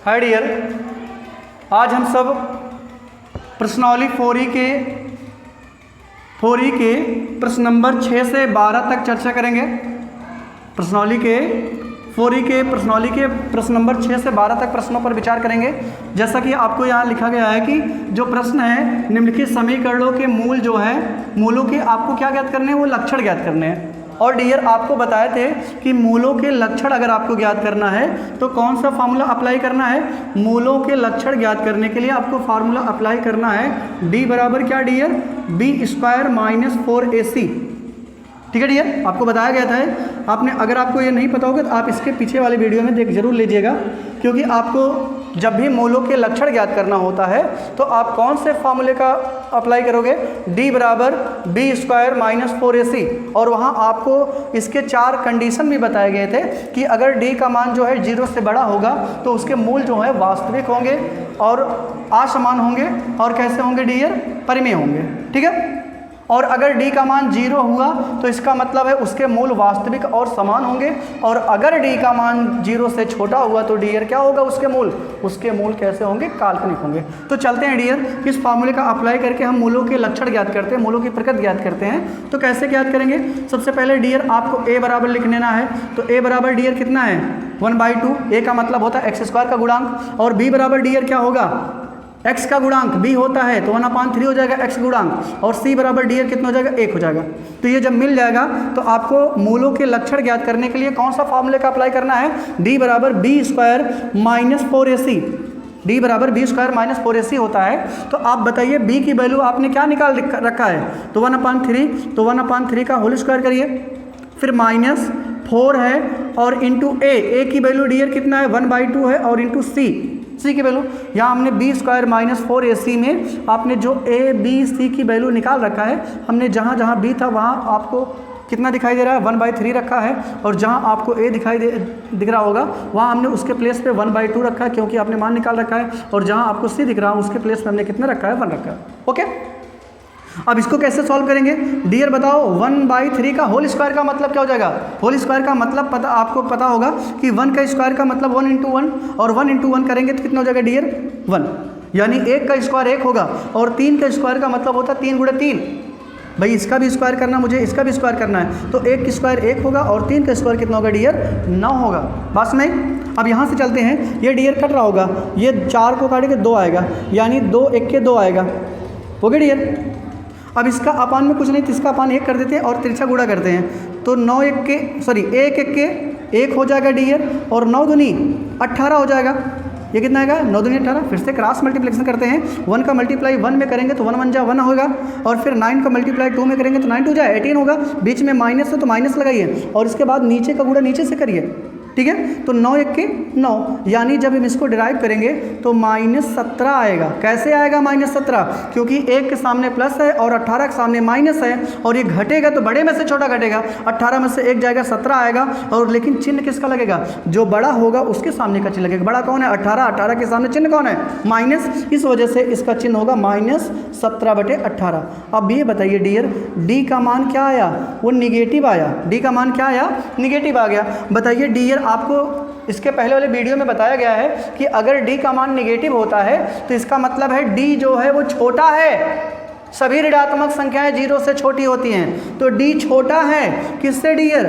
Hi dear, आज हम सब प्रश्नावली 4E के प्रश्न नंबर 6 से 12 तक चर्चा करेंगे। प्रश्नावली के 4E के प्रश्नावली के प्रश्न नंबर 6 से 12 तक प्रश्नों पर विचार करेंगे। जैसा कि आपको यहाँ लिखा गया है कि जो प्रश्न है निम्नलिखित समीकरणों के मूल जो है मूलों के आपको क्या ज्ञात करने हैं, वो लक्षण ज्ञात करने हैं। और डियर आपको बताए थे कि मूलों के लक्षण अगर आपको ज्ञात करना है तो कौन सा फार्मूला अप्लाई करना है। मूलों के लक्षण ज्ञात करने के लिए आपको फार्मूला अप्लाई करना है डी बराबर क्या डियर, b² - 4ac। ठीक है डियर, आपको बताया गया था। आपने अगर आपको ये नहीं पता होगा तो आप इसके पीछे वाले वीडियो में देख जरूर लीजिएगा, क्योंकि आपको जब भी मूलों के लक्षण ज्ञात करना होता है तो आप कौन से फार्मूले का अप्लाई करोगे, d बराबर b² - 4ac। और वहाँ आपको इसके 4 कंडीशन भी बताए गए थे कि अगर d का मान जो है 0 से बड़ा होगा तो उसके मूल जो है वास्तविक होंगे और असमान होंगे, और कैसे होंगे डियर, परिमेय होंगे। ठीक है, और अगर d का मान 0 हुआ तो इसका मतलब है उसके मूल वास्तविक और समान होंगे, और अगर d का मान 0 से छोटा हुआ तो डियर क्या होगा, उसके मूल कैसे होंगे, काल्पनिक होंगे। तो चलते हैं डियर, इस फार्मूले का अप्लाई करके हम मूलों के लक्षण ज्ञात करते हैं, मूलों की प्रकृति ज्ञात करते हैं। तो कैसे ज्ञात करेंगे, सबसे पहले डियर आपको a बराबर लिख लेना है। तो a बराबर डियर कितना है, 1/2। a का मतलब होता है x² का गुणांक, और b बराबर डियर क्या होगा, x का गुणांक b होता है तो 1/3 हो जाएगा x गुणांक, और c बराबर डियर कितना हो जाएगा, 1 हो जाएगा। तो ये जब मिल जाएगा तो आपको मूलों के लक्षण ज्ञात करने के लिए कौन सा फार्मूले का अप्लाई करना है, d बराबर b² - 4ac। d बराबर b² - 4ac होता है। तो आप बताइए b की वैल्यू आपने क्या निकाल रखा है, तो 1/3, तो 1/3 का होल स्क्वायर करिए, फिर -4 है और इंटू a की वैल्यू डियर कितना है, 1/2 है, और इंटू c की वैल्यू यहाँ हमने b² - 4ac में आपने जो a b c की वैल्यू निकाल रखा है, हमने जहाँ जहाँ b था वहाँ आपको कितना दिखाई दे रहा है, 1/3 रखा है, और जहाँ आपको a दिख रहा होगा वहाँ हमने उसके प्लेस पे 1/2 रखा है, क्योंकि आपने मान निकाल रखा है, और जहाँ आपको c दिख रहा है उसके प्लेस पे हमने कितना रखा है, 1 रखा है। ओके, अब इसको कैसे सॉल्व करेंगे डियर बताओ। 1/3 का होल स्क्वायर का मतलब क्या हो जाएगा, होल स्क्वायर का मतलब आपको पता होगा कि 1 का स्क्वायर का मतलब 1 × 1, और 1 × 1 करेंगे तो कितना हो जाएगा डियर, 1। यानी 1 का स्क्वायर 1 होगा, और 3 का स्क्वायर का मतलब होता है 3 × 3। भाई इसका भी स्क्वायर करना, मुझे इसका भी स्क्वायर करना है, तो 1 का स्क्वायर 1 होगा, और 3 का स्क्वायर कितना होगा डियर, 9 होगा। बस में अब यहाँ से चलते हैं, ये डियर कट रहा होगा, ये 4 को काटेंगे 2 आएगा, यानी 2 1 के 2 आएगा। ओके डियर, अब इसका अपान में कुछ नहीं, तो इसका अपान 1 कर देते हैं और तिरछा गुणा करते हैं, तो 1 1 के 1 हो जाएगा डियर, और 9 दूनी 18 हो जाएगा। ये कितना आएगा, 9 दूनी 18। फिर से क्रॉस मल्टीप्लिकेशन करते हैं, 1 का मल्टीप्लाई 1 में करेंगे तो 1 1 जा 1 होगा, और फिर 9 का मल्टीप्लाई 2 में करेंगे तो 9 2 जा 18 होगा। बीच में माइनस है तो माइनस लगाइए, और इसके बाद नीचे का गुणा नीचे से करिए। ठीक है, तो 9 1 के 9, यानी जब हम इसको डिराइव करेंगे तो -17 आएगा। कैसे आएगा -17, क्योंकि 1 के सामने प्लस है और 18 के सामने माइनस है, और ये घटेगा तो बड़े में से छोटा घटेगा, 18 में से 1 जाएगा 17 आएगा, और लेकिन चिन्ह किसका लगेगा, जो बड़ा होगा उसके सामने का चिन्ह लगेगा। बड़ा कौन है, 18, 18 के सामने चिन्ह कौन है, माइनस, इस वजह से इसका चिन्ह होगा -17/18। अब ये बताइए डियर, डी का मान क्या आया, वो निगेटिव आया। डी का मान क्या आया, निगेटिव आ गया। बताइए डियर, आपको इसके पहले वाले वीडियो में बताया गया है कि अगर d का मान निगेटिव होता है तो इसका मतलब है d जो है वो छोटा है। सभी ऋणात्मक संख्याएं 0 से छोटी होती हैं, तो d छोटा है किससे डियर,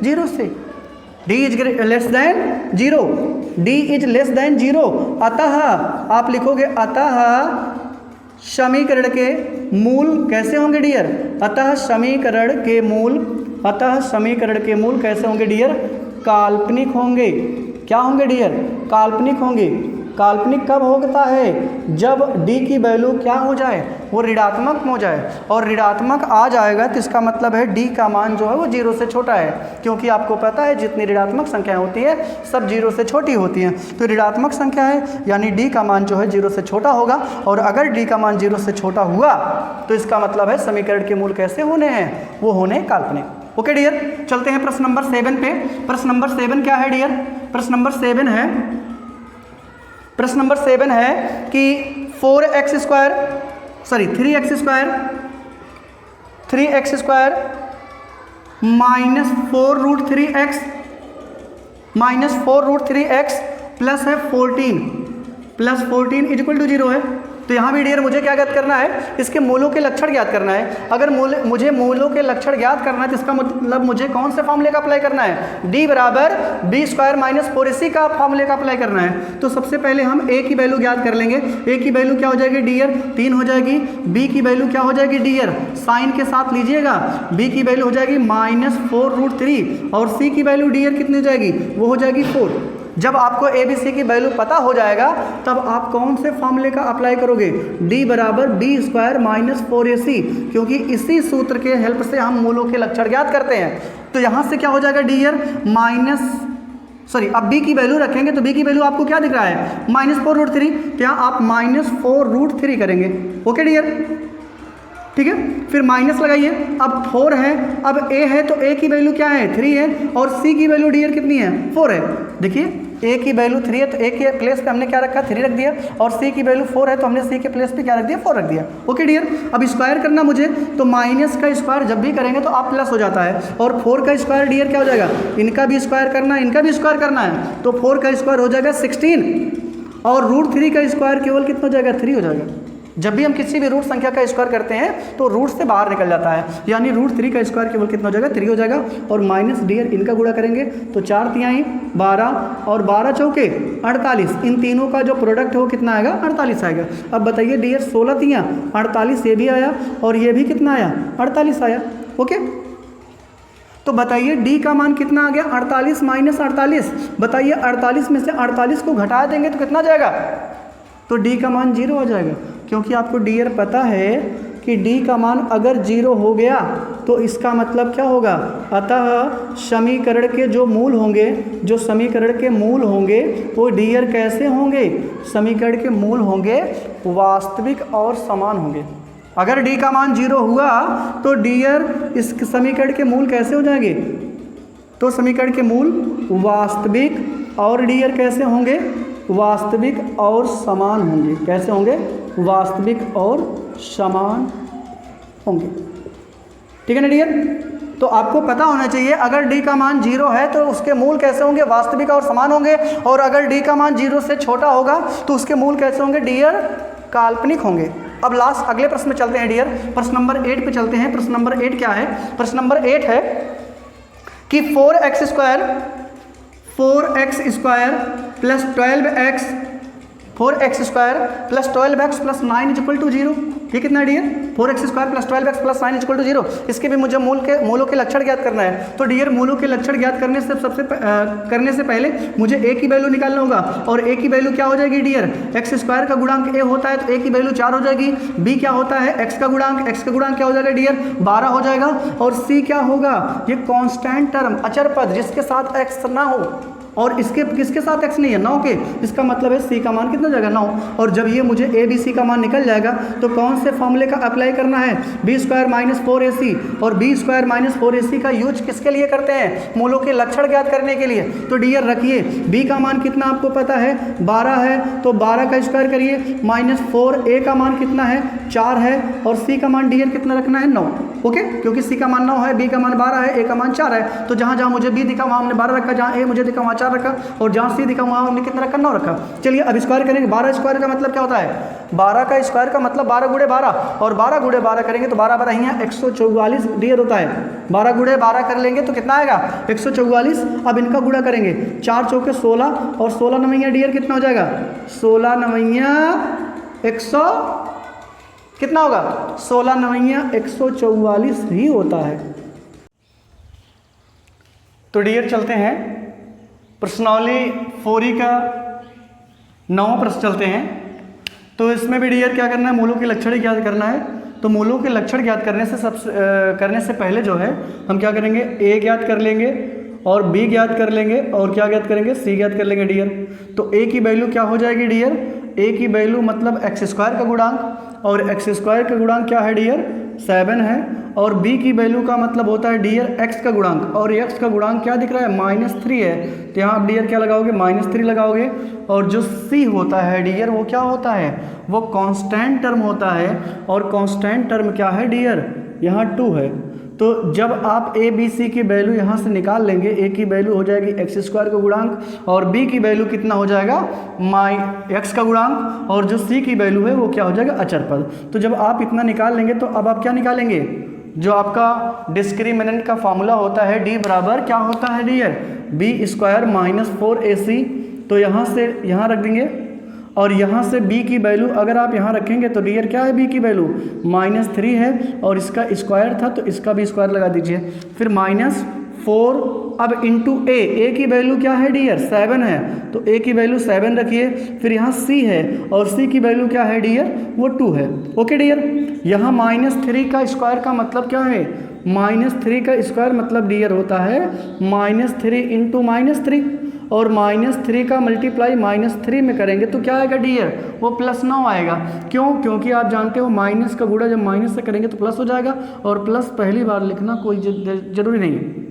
0 से। d is less than 0, d is less than 0। अतः आप लिखोगे, अतः समीकरण के मूल कैसे होंगे डियर, अतः समीकरण के मूल कैसे होंगे डियर, काल्पनिक होंगे। क्या होंगे डियर, काल्पनिक होंगे। काल्पनिक कब होता है, जब d की वैल्यू क्या हो जाए, वो ऋणात्मक हो जाए, और ऋणात्मक आ जाएगा तो इसका मतलब है d का मान जो है वो 0 से छोटा है, क्योंकि आपको पता है जितनी ऋणात्मक संख्याएं होती है सब 0 से छोटी होती हैं। तो ऋणात्मक संख्या है यानी d का मान जो है 0 से छोटा होगा, और अगर d का मान 0 से छोटा हुआ तो इसका मतलब है समीकरण के मूल कैसे होने हैं, वो होने काल्पनिक। ओके डियर, चलते हैं प्रश्न नंबर 7 पे। प्रश्न नंबर 7 क्या है डियर, प्रश्न नंबर 7 है कि 3x² -4√3x प्लस है 14 प्लस 14 इज इक्वल टू 0 है। तो यहाँ भी डियर मुझे क्या ज्ञात करना है, इसके मूलों के लक्षण ज्ञात करना है। अगर मुझे मूलों के लक्षण ज्ञात करना है तो इसका मतलब मुझे कौन से फॉर्मूले का अप्लाई करना है, d बराबर बी स्क्वायर माइनस 4ac का फॉर्मूले का अप्लाई करना है। तो सबसे पहले हम a की वैल्यू ज्ञात कर लेंगे। a की वैल्यू क्या हो जाएगी डियर, 3 हो जाएगी। b की वैल्यू क्या हो जाएगी डियर, साइन के साथ लीजिएगा, b की वैल्यू हो जाएगी -4√3 और c की वैल्यू डियर कितनी हो जाएगी, वो हो जाएगी 4। जब आपको ए बी सी की वैल्यू पता हो जाएगा तब आप कौन से फॉर्मूले का अप्लाई करोगे, d बराबर बी स्क्वायर माइनस 4ac, क्योंकि इसी सूत्र के हेल्प से हम मूलों के लक्षण ज्ञात करते हैं। तो यहाँ से क्या हो जाएगा डियर अब b की वैल्यू रखेंगे तो b की वैल्यू आपको क्या दिख रहा है, -4√3, तो यहाँ आप -4√3 करेंगे। ओके डियर, ठीक है, फिर माइनस लगाइए। अब 4 है, अब a है तो a की वैल्यू क्या है, 3 है और c की वैल्यू डियर कितनी है, 4 है। देखिए a की वैल्यू 3 है तो a के प्लेस पे हमने क्या रखा, 3 रख दिया, और c की वैल्यू 4 है तो हमने c के प्लेस पे क्या रख दिया, 4 रख दिया। ओके डियर, अब स्क्वायर करना मुझे, तो माइनस का स्क्वायर जब भी करेंगे तो आप प्लस हो जाता है, और 4 का स्क्वायर डियर क्या हो जाएगा, इनका भी स्क्वायर करना है, इनका भी स्क्वायर करना है, तो 4 का स्क्वायर हो जाएगा 16 और √3 का स्क्वायर केवल कितना हो जाएगा, 3 हो जाएगा। जब भी हम किसी भी रूट संख्या का स्क्वायर करते हैं तो रूट से बाहर निकल जाता है, यानी √3 का स्क्वायर केवल कितना हो जाएगा, 3 हो जाएगा। और माइनस डियर इनका गुणा करेंगे तो 4 तिहाई 12 और 12 चौके 48, इन तीनों का जो प्रोडक्ट है वो कितना आएगा, 48 आएगा। अब बताइए डियर 16 तियाँ 48, ये भी आया और ये भी कितना आया, 48 आया। ओके, तो बताइए d का मान कितना आ गया, 48 माइनस 48। बताइए 48 में से 48 को घटा देंगे तो कितना जाएगा, तो d का मान 0 हो जाएगा, क्योंकि आपको डियर पता है कि d का मान अगर 0 हो गया तो इसका मतलब क्या होगा, अतः समीकरण के जो मूल होंगे, जो समीकरण के मूल होंगे वो डियर कैसे होंगे, समीकरण के मूल होंगे वास्तविक और समान होंगे। अगर d का मान 0 हुआ तो डियर इस समीकरण के मूल कैसे हो जाएंगे, तो समीकरण के मूल वास्तविक और डियर कैसे होंगे, वास्तविक और समान होंगे। कैसे होंगे, वास्तविक और समान होंगे। ठीक है ना डियर, तो आपको पता होना चाहिए अगर d का मान 0 है तो उसके मूल कैसे होंगे, वास्तविक और समान होंगे, और अगर d का मान 0 से छोटा होगा तो उसके मूल कैसे होंगे डियर, काल्पनिक होंगे। अब लास्ट अगले प्रश्न में चलते हैं डियर, प्रश्न नंबर 8 पे चलते हैं। प्रश्न नंबर 8 क्या है, प्रश्न नंबर 8 है कि 4x square plus 12x 4x square plus 12x प्लस 9 इज इक्वल टू 0। ये कितना dear, 4x square plus 12x प्लस 9 इज इक्वल टू 0। इसके भी मुझे मूलों के लक्षण ज्ञात करना है। तो डियर मूलों के लक्षण ज्ञात करने से पहले मुझे a की वैल्यू निकालना होगा, और a की वैल्यू क्या हो जाएगी डियर, x स्क्वायर का गुणांक a होता है तो a की वैल्यू 4 हो जाएगी। b क्या होता है, x का गुणांक क्या हो जाएगा डियर, 12 हो जाएगा। और c क्या होगा, ये कांस्टेंट टर्म अचर पद जिसके साथ x ना हो, और इसके किसके साथ x नहीं है, 9 के, इसका मतलब है c का मान कितना जाएगा, 9। और जब ये मुझे a b c का मान निकल जाएगा तो कौन से फॉर्मूले का अप्लाई करना है, b स्क्वायर माइनस 4ac, और b स्क्वायर माइनस 4ac का यूज किसके लिए करते हैं, मूलों के लक्षण ज्ञात करने के लिए। तो डियर रखिए b का मान कितना आपको पता है, 12 है, तो 12 का स्क्वायर करिए, माइनस 4, a का मान कितना है, 4 है, और c का मान डियर कितना रखना है, 9। ओके, क्योंकि c का मान 9 है, b का मान 12 है, a का मान 4 है, तो जहाँ जहाँ मुझे b दिखा वहाँ हमने 12 रखा, जहाँ a मुझे दिखा वहाँ 4 रखा, और जहाँ c दिखा वहाँ हमने कितना रखा, 9 रखा। चलिए अब स्क्वायर करेंगे। 12 स्क्वायर का मतलब क्या होता है, 12 का स्क्वायर का मतलब 12 गुणे 12, और 12 गुणे 12 करेंगे तो 12 12 ही 144 डियर होता है। 12 गुणे 12 कर लेंगे तो कितना आएगा, 144। अब इनका गुणा करेंगे, 4 चौके 16 और 16 नवैया डियर कितना हो जाएगा, 16 नवैया 100 कितना होगा, 16 नवैया 144 ही होता है। तो डियर चलते हैं प्रश्नावली 4 का 9वां प्रश्न चलते हैं। तो इसमें भी डियर क्या करना है, मूलों के लक्षण ज्ञात करना है। तो मूलों के लक्षण ज्ञात करने से पहले जो है हम क्या करेंगे, a ज्ञात कर लेंगे और b ज्ञात कर लेंगे और क्या ज्ञात करेंगे, c ज्ञात कर लेंगे डियर। तो a की वैल्यू क्या हो जाएगी डियर, a की वैल्यू मतलब x स्क्वायर का गुणांक, और x स्क्वायर का गुणांक क्या है डियर, 7 है, और b की वैल्यू का मतलब होता है डियर x का गुणांक, और x का गुणांक क्या दिख रहा है, -3 है, तो यहाँ आप डियर क्या लगाओगे, -3 लगाओगे। और जो c होता है डियर वो क्या होता है, वो कांस्टेंट टर्म होता है, और कांस्टेंट टर्म क्या है डियर, यहाँ 2 है। तो जब आप ए बी सी की वैल्यू यहाँ से निकाल लेंगे, ए की वैल्यू हो जाएगी एक्स स्क्वायर का गुणांक और बी की वैल्यू कितना हो जाएगा एक्स का गुणांक और जो सी की वैल्यू है वो क्या हो जाएगा अचर पद। तो जब आप इतना निकाल लेंगे तो अब आप क्या निकालेंगे, जो आपका डिस्क्रिमिनेंट का फॉर्मूला होता है डी बराबर क्या होता है dear, B square minus 4ac। तो यहाँ से यहाँ रख देंगे और यहाँ से b की वैल्यू अगर आप यहाँ रखेंगे तो डियर क्या है b की वैल्यू -3 है और इसका स्क्वायर था तो इसका भी स्क्वायर लगा दीजिए, फिर -4 अब इंटू a की वैल्यू क्या है डियर 7 है तो a की वैल्यू 7 रखिए, फिर यहाँ c है और c की वैल्यू क्या है डियर वो 2 है। ओके डियर, यहाँ -3 का स्क्वायर का मतलब क्या है, -3 का स्क्वायर मतलब डियर होता है -3 इंटू -3 और -3 का मल्टीप्लाई -3 में करेंगे तो क्या आएगा डियर वो +9 आएगा। क्यों, क्योंकि आप जानते हो माइनस का गुणा जब माइनस से करेंगे तो प्लस हो जाएगा और प्लस पहली बार लिखना कोई जरूरी नहीं है।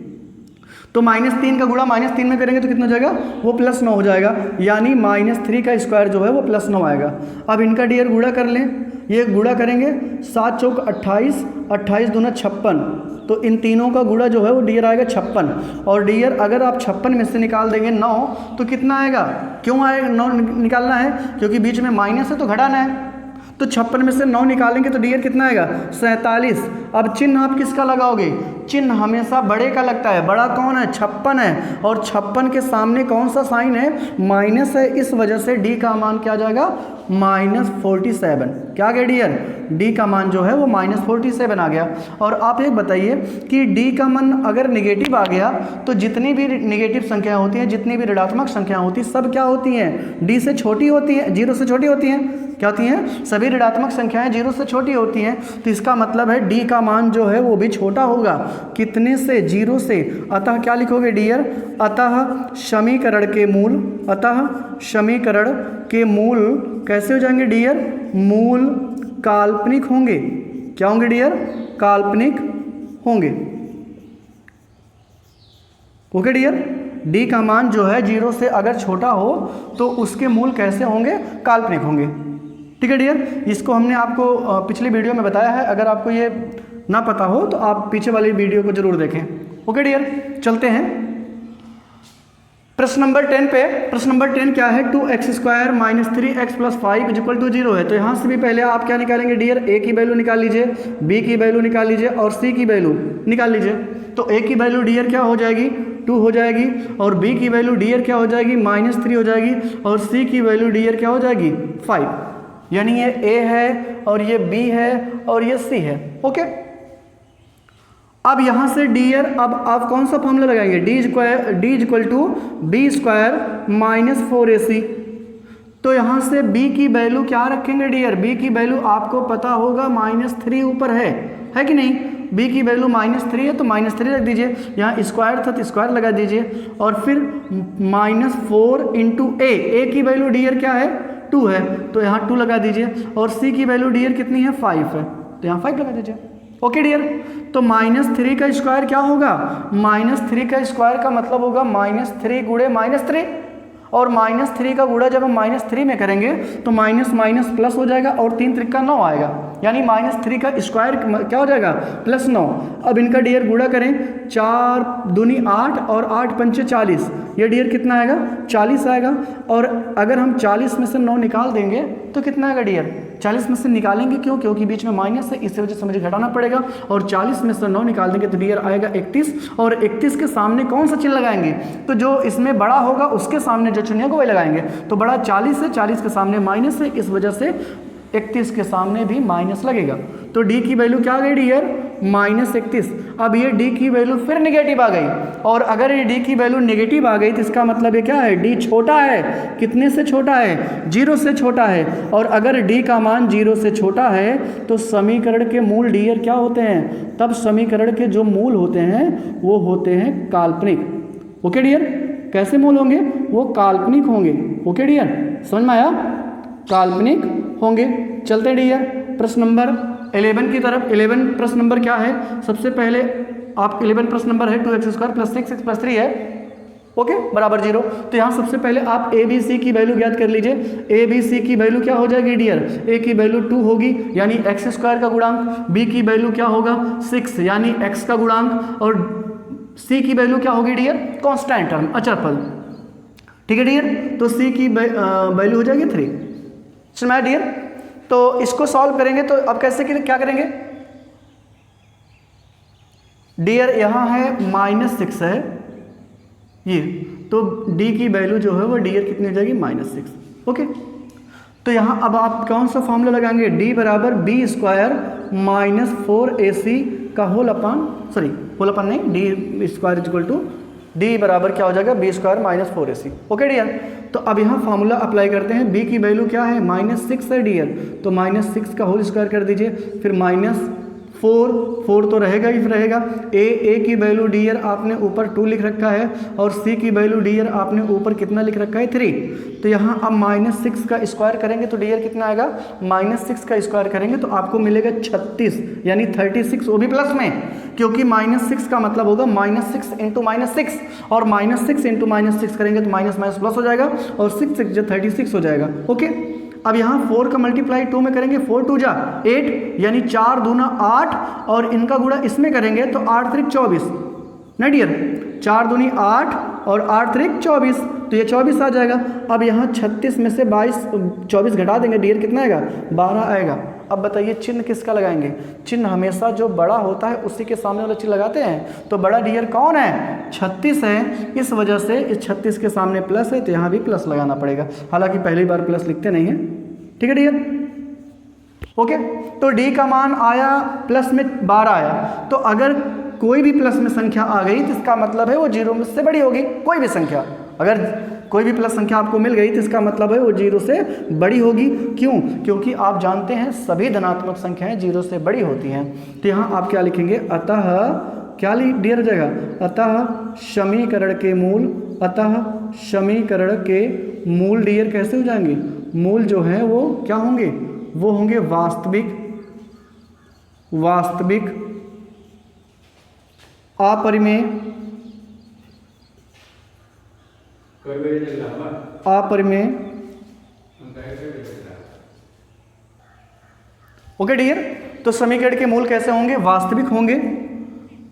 तो -3 का गुणा -3 में करेंगे तो कितना हो जाएगा वो +9 हो जाएगा, यानी -3 का स्क्वायर जो है वो +9 आएगा। अब इनका डियर गुणा कर लें, ये गुणा करेंगे 7 चौक 28, 28 दूना 56, तो इन तीनों का गुणा जो है वो डियर आएगा 56 और डियर अगर आप 56 में से निकाल देंगे 9 तो कितना आएगा, क्यों आएगा 9 निकालना है क्योंकि बीच में माइनस है तो घटाना है, तो 56 में से 9 निकालेंगे तो डियर कितना आएगा 47। अब चिन्ह आप किसका लगाओगे, चिन्ह हमेशा बड़े का लगता है, बड़ा कौन है 56 है और 56 के सामने कौन सा साइन है माइनस है, इस वजह से डी का मान क्या आ जाएगा -47। क्या आ गया डियर, डी का मान जो है वो -47 आ गया। और आप एक बताइए कि डी का मान अगर निगेटिव आ गया तो जितनी भी निगेटिव संख्या होती हैं, जितनी भी ऋणात्मक संख्या होती है सब क्या होती हैं डी से छोटी होती है, 0 से छोटी होती हैं। क्या होती हैं, सभी ऋणात्मक संख्याएं 0 से छोटी होती हैं, तो इसका मतलब है डी का मान जो है वो भी छोटा होगा, कितने से 0 से। अतः क्या लिखोगे डियर, अतः समीकरण के मूल, अतः समीकरण के मूल कैसे हो जाएंगे डियर, मूल काल्पनिक होंगे। क्या होंगे डियर, काल्पनिक होंगे। ओके डियर, डी का मान जो है 0 से अगर छोटा हो तो उसके मूल कैसे होंगे, काल्पनिक होंगे। ठीक है डियर, इसको हमने आपको पिछली वीडियो में बताया है, अगर आपको ये ना पता हो तो आप पीछे वाली वीडियो को जरूर देखें। ओके डियर, चलते हैं प्रश्न नंबर 10 पे। प्रश्न नंबर 10 क्या है, 2x स्क्वायर -3x + 5 = 0 है। तो यहाँ से भी पहले आप क्या निकालेंगे डियर, a की वैल्यू निकाल लीजिए, b की वैल्यू निकाल लीजिए और c की वैल्यू निकाल लीजिए। तो a की वैल्यू डियर क्या हो जाएगी 2 हो जाएगी और b की वैल्यू डियर क्या हो जाएगी -3 हो जाएगी और c की वैल्यू डियर क्या हो जाएगी 5, यानी ये a है और ये b है और ये c है। ओके, अब यहाँ से डियर अब आप कौन सा फॉर्मूला लगाएंगे, d = b² -4ac। तो यहाँ से b की वैल्यू क्या रखेंगे डियर, b की वैल्यू आपको पता होगा -3 ऊपर है कि नहीं, b की वैल्यू -3 है तो -3 रख दीजिए, यहाँ स्क्वायर था तो स्क्वायर लगा दीजिए और फिर -4 इंटू a की वैल्यू डियर क्या है 2 है तो यहाँ 2 लगा दीजिए और c की वैल्यू डियर कितनी है 5 है तो यहाँ 5 लगा दीजिए। ओके डियर, तो -3 का स्क्वायर क्या होगा, -3 का स्क्वायर का मतलब होगा -3 गुणे -3 और -3 का गुणा जब हम -3 में करेंगे तो माइनस माइनस प्लस हो जाएगा और 3 त्रिका 9 आएगा, यानी -3 का स्क्वायर क्या हो जाएगा +9। अब इनका डियर गुणा करें, 4 दूनी 8 और 8 पंचे 40, ये डियर कितना आएगा 40 आएगा। और अगर हम 40 में से 9 निकाल देंगे तो कितना आएगा डियर, 40 में से निकालेंगे क्यों, क्योंकि बीच में माइनस है इस वजह से मुझे घटाना पड़ेगा और 40 में से 9 निकाल देंगे तो डियर आएगा 31 और 31 के सामने कौन सा चिन्ह लगाएंगे, तो जो इसमें बड़ा होगा उसके सामने जो चिन्ह होगा वही लगाएंगे। तो बड़ा 40 है, 40 के सामने माइनस है, इस वजह से 31 के सामने भी माइनस लगेगा। तो डी की वैल्यू क्या आ गई डियर -31। अब ये डी की वैल्यू फिर निगेटिव आ गई और अगर ये डी की वैल्यू निगेटिव आ गई तो इसका मतलब ये क्या है, डी छोटा है, कितने से छोटा है 0 से छोटा है। और अगर डी का मान 0 से छोटा है तो समीकरण के मूल डियर क्या होते हैं, तब समीकरण के जो मूल होते हैं वो होते हैं काल्पनिक। ओके डियर, कैसे मूल होंगे, वो काल्पनिक होंगे। ओके डियर, समझ में आया, काल्पनिक होंगे। चलते डियर प्रश्न नंबर 11 की तरफ। 11 प्रश्न नंबर क्या है, सबसे पहले आप 11 प्रश्न नंबर है 2x² + 6x + 3 है। ओके, बराबर 0। तो यहाँ सबसे पहले आप ए बी सी की वैल्यू ज्ञात कर लीजिए। ए बी सी की वैल्यू क्या हो जाएगी डियर? ए की वैल्यू 2 होगी यानी एक्स स्क्वायर का गुणांक, बी की वैल्यू क्या होगा 6 यानी एक्स का गुणांक, और सी की वैल्यू क्या होगी डियर? कांस्टेंट टर्म, अचर पद। ठीक है डियर, तो सी की वैल्यू हो जाएगी 3। सुना डियर? तो इसको सॉल्व करेंगे तो अब कैसे क्या करेंगे डियर? यहाँ है -6 है ये, तो d की वैल्यू जो है वो डियर कितनी हो जाएगी? -6। ओके, तो यहाँ अब आप कौन सा फॉर्मूला लगाएंगे? d बराबर बी स्क्वायर माइनस 4ac का होल अपान नहीं, D square equal to D बराबर क्या हो जाएगा? B square minus 4ac। Okay dear, तो अब यहाँ फार्मूला अप्लाई करते हैं। b की वैल्यू क्या है? -6 है डियर, तो -6 का होल स्क्वायर कर दीजिए, फिर -4 तो रहेगा ही रहेगा। ए की वैल्यू डियर आपने ऊपर 2 लिख रखा है, और सी की वैल्यू डियर आपने ऊपर कितना लिख रखा है? 3। तो यहाँ अब -6 का स्क्वायर करेंगे तो डियर कितना आएगा? -6 का स्क्वायर करेंगे तो आपको मिलेगा 36 यानी 36, वो भी प्लस में, क्योंकि -6 का मतलब होगा -6 इंटू -6, और -6 इंटू -6 करेंगे तो माइनस माइनस प्लस हो जाएगा, और 6 6 36 हो जाएगा। ओके, अब यहाँ 4 का मल्टीप्लाई 2 में करेंगे, 4 2 जा 8 यानी 4 दूना 8, और इनका गुणा इसमें करेंगे तो 8 3 24 ना डियर, 4 दूनी 8 और 8 3 24, तो ये 24 आ जाएगा। अब यहाँ 36 में से 24 घटा देंगे डियर, कितना आएगा? 12 आएगा। अब बताइए चिन्ह किसका लगाएंगे? चिन्ह हमेशा जो बड़ा होता है उसी के सामने वाला चिन्ह लगाते हैं, तो बड़ा डियर कौन है? 36 है, इस वजह से इस 36 के सामने प्लस है, तो यहाँ भी प्लस लगाना पड़ेगा, हालांकि पहली बार प्लस लिखते नहीं हैं। ठीक है डियर, ओके, तो डी का मान आया प्लस में 12 आया, तो अगर कोई भी प्लस में संख्या आ गई तो इसका मतलब है वो 0 से बड़ी होगी। कोई भी संख्या, अगर कोई भी प्लस संख्या आपको मिल गई तो इसका मतलब है वो 0 से बड़ी होगी। क्यों? क्योंकि आप जानते हैं सभी धनात्मक संख्याएं 0 से बड़ी होती हैं। तो यहाँ आप क्या लिखेंगे? अतः क्या डियर हो जाएगा? अतः समीकरण के मूल डियर कैसे हो जाएंगे? मूल जो है वो क्या होंगे? वो होंगे वास्तविक अपरिमेय ओके डियर, तो समीकरण के मूल कैसे होंगे? वास्तविक होंगे,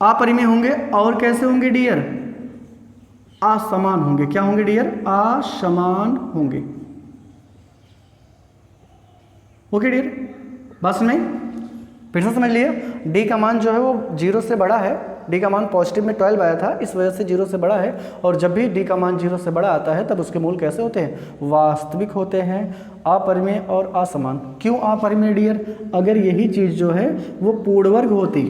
अपरिमेय होंगे, और कैसे होंगे डियर? असमान होंगे। क्या होंगे डियर? असमान होंगे। ओके डियर, बस नहीं, फिर से समझ लिए, डी का मान जो है वो 0 से बड़ा है, डी का मान पॉजिटिव में 12 आया था, इस वजह से 0 से बड़ा है, और जब भी डी का मान 0 से बड़ा आता है तब उसके मूल कैसे होते हैं? वास्तविक होते हैं, अपरिमेय और असमान। क्यों अपरिमेय डियर? अगर यही चीज़ जो है वो पूर्णवर्ग होती,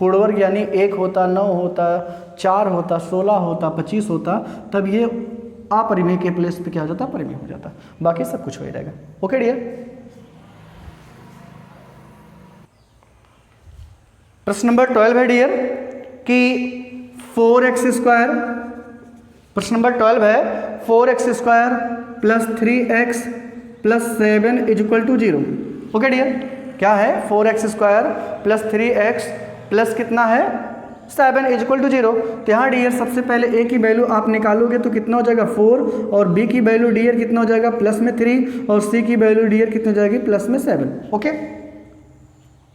पूर्णवर्ग यानी 1 होता, 9 होता, 4 होता, 16 होता, 25 होता, तब ये अपरिमेय के प्लेस पे क्या हो जाता? परिमेय हो जाता, बाकी सब कुछ हो ही रहेगा। ओके डियर, प्रश्न नंबर 12 है डियर कि 4x स्क्वायर, प्रश्न नंबर 12 है 4x स्क्वायर प्लस 3x प्लस 7 is equal to 0। Okay dear, क्या है? 4x square plus 3x plus कितना है? 7 इज इक्वल टू 0। तो यहाँ डियर सबसे पहले a की वैल्यू आप निकालोगे तो कितना हो जाएगा? 4, और b की वैल्यू डियर कितना हो जाएगा? प्लस में 3, और c की वैल्यू डियर कितनी हो जाएगी? प्लस में 7। ओके,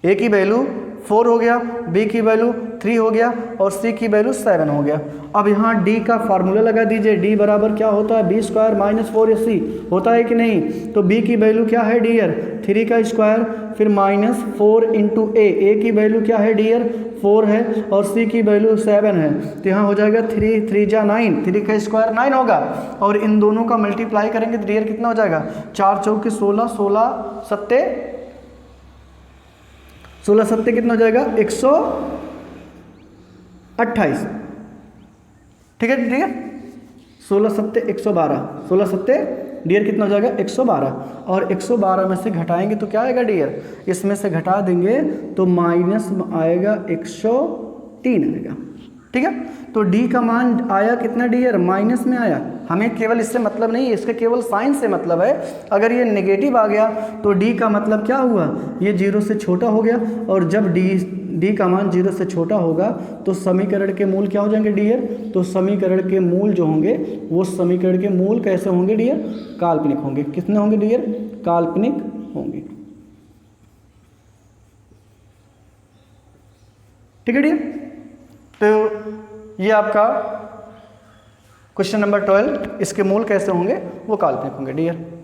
a की वैल्यू 4 हो गया, b की वैल्यू 3 हो गया, और c की वैल्यू 7 हो गया। अब यहाँ d का फार्मूला लगा दीजिए। d बराबर क्या होता है? b स्क्वायर माइनस 4ac होता है कि नहीं? तो b की वैल्यू क्या है डियर? 3 का स्क्वायर, फिर -4 इंटू a की वैल्यू क्या है डियर? 4 है, और c की वैल्यू 7 है, तो यहाँ हो जाएगा 3 3 जा 9, 3 का स्क्वायर 9 होगा, और इन दोनों का मल्टीप्लाई करेंगे तो डियर कितना हो जाएगा? 4 चौके 16, 16 सत्ते 16 सत्ते कितना हो जाएगा? 128। ठीक है डियर, 16 सत्ते 112, 16 सत्ते डियर कितना हो जाएगा? 112, और 112 में से घटाएंगे तो क्या आएगा डियर? इसमें से घटा देंगे तो माइनस आएगा 103 आएगा। ठीक है, तो डी का मान आया कितना डियर? माइनस में आया। हमें केवल इससे मतलब नहीं है, इसके केवल साइन से मतलब है। अगर ये नेगेटिव आ गया तो डी का मतलब क्या हुआ? ये 0 से छोटा हो गया, और जब डी डी का मान 0 से छोटा होगा तो समीकरण के मूल क्या हो जाएंगे डियर? तो समीकरण के मूल जो होंगे वो समीकरण के मूल कैसे होंगे डियर? काल्पनिक होंगे। कितने होंगे डियर? काल्पनिक होंगे। ठीक है डियर। तो ये आपका क्वेश्चन नंबर 12, इसके मूल कैसे होंगे? वो काल्पनिक होंगे डियर।